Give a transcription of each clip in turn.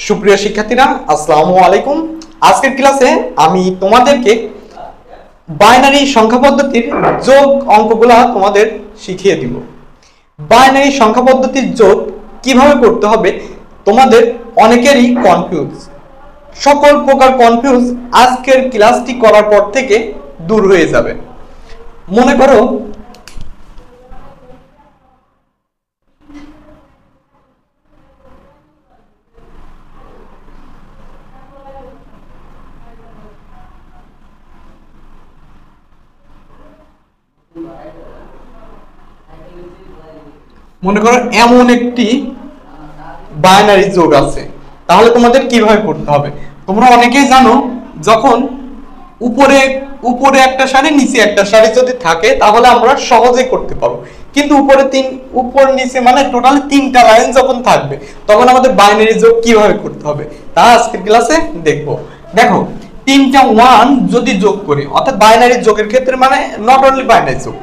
সুপ্রিয় শিক্ষার্থীরা, আসসালামু আলাইকুম। আজকের ক্লাসে আমি তোমাদেরকে বাইনারি সংখ্যা পদ্ধতির যোগ অঙ্কগুলা তোমাদের শিখিয়ে দিব। বাইনারি সংখ্যা পদ্ধতির যোগ কিভাবে করতে হবে তোমাদের অনেকেরই কনফিউজ। সকল প্রকার কনফিউজ আজকের ক্লাসটি করার পর থেকে দূর হয়ে যাবে। মনে করো এমন একটি বাইনারি যোগ আছে, তাহলে তোমাদের কিভাবে করতে হবে। তোমরা অনেকেই জানো, যখন উপরে উপরে একটা সারি নিচে একটা সারি যদি থাকে তাহলে আমরা সহজেই করতে পারবো, কিন্তু উপর নিচে মানে টোটাল তিনটা লাইন যখন থাকবে তখন আমাদের বাইনারি যোগ কিভাবে করতে হবে তা আজকের ক্লাসে দেখবো। দেখো, তিনটা ওয়ান যদি যোগ করি, অর্থাৎ বাইনারি যোগের ক্ষেত্রে মানে নট অনলি বাইনারি যোগ,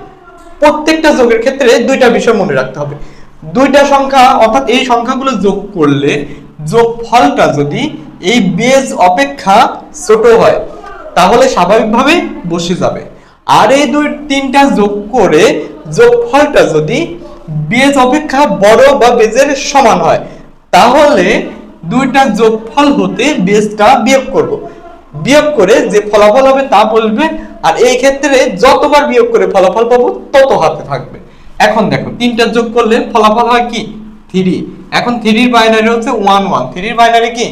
প্রত্যেকটা যোগের ক্ষেত্রে দুইটা বিষয় মনে রাখতে হবে। দুইটা সংখ্যা অর্থাৎ এই সংখ্যাগুলো যোগ করলে যোগফলটা যদি এই বেজ অপেক্ষা ছোট হয় তাহলে স্বাভাবিকভাবে বসে যাবে। আর এই তিনটা যোগ করে যোগফলটা যদি বেজ অপেক্ষা বড় বা বেজের সমান হয় তাহলে দুইটা যোগফল হতে বেজটা বিয়োগ করব। বিয়োগ করে যে ফলাফল হবে তা বলবে, আর এই ক্ষেত্রে যতবার বিয়োগ করে ফলাফল পাবো তত হাতে থাকবে। এখন দেখো, তিনটা যোগ করলে ফলাফল হয় কি 3। এখন 3 এর বাইনারি হচ্ছে 1 1, 3 এর বাইনারি কি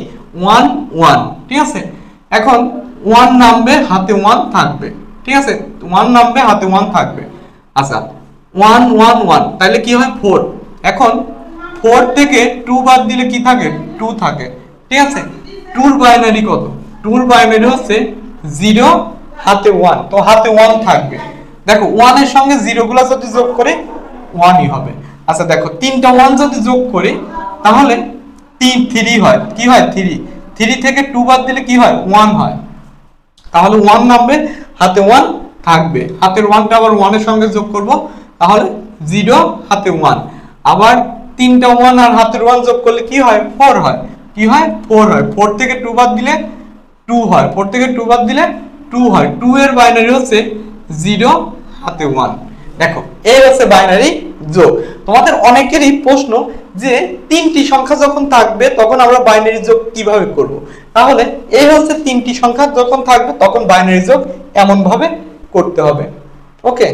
1 1, ঠিক আছে। এখন 1 নামবে, হাতে 1 থাকবে, ঠিক আছে। 1 নামবে, হাতে 1 থাকবে। আচ্ছা, 1 1 1 তাহলে কি হয় 4। এখন 4 থেকে 2 বাদ দিলে কি থাকে 2 থাকে, ঠিক আছে। 2 এর বাইনারি কত? 2 এর বাইনারি হচ্ছে 0 হাতে 1, তো হাতে 1 থাকবে। দেখো 1 এর সঙ্গে 0 গুলা যদি যোগ করে 1ই হবে। আচ্ছা দেখো, তিনটা 1 যদি যোগ করি তাহলে 3 হয়, কি হয় 3 থেকে 2 বাদ দিলে কি হয় 1 হয়, তাহলে 1 নামবে, হাতে 1 থাকবে। হাতের 1টা আবার 1 এর সঙ্গে যোগ করব, তাহলে 0 হাতে 1। আবার তিনটা 1 আর হাতের 1 যোগ করলে কি হয় 4 হয়, কি হয় 4 হয়। 4 থেকে 2 বাদ দিলে 2 হয়, 4 থেকে 2 বাদ দিলে 2 হয়। 2 এর বাইনারি হচ্ছে 0 হাতে 1। দেখো, এই হচ্ছে বাইনারি যোগ। তোমাদের অনেকেরই প্রশ্ন যে তিনটি সংখ্যা যখন থাকবে তখন আমরা বাইনারি যোগ কিভাবে করব। তাহলে এই হচ্ছে তিনটি সংখ্যা যখন থাকবে তখন বাইনারি যোগ এমন ভাবে করতে হবে। ওকে,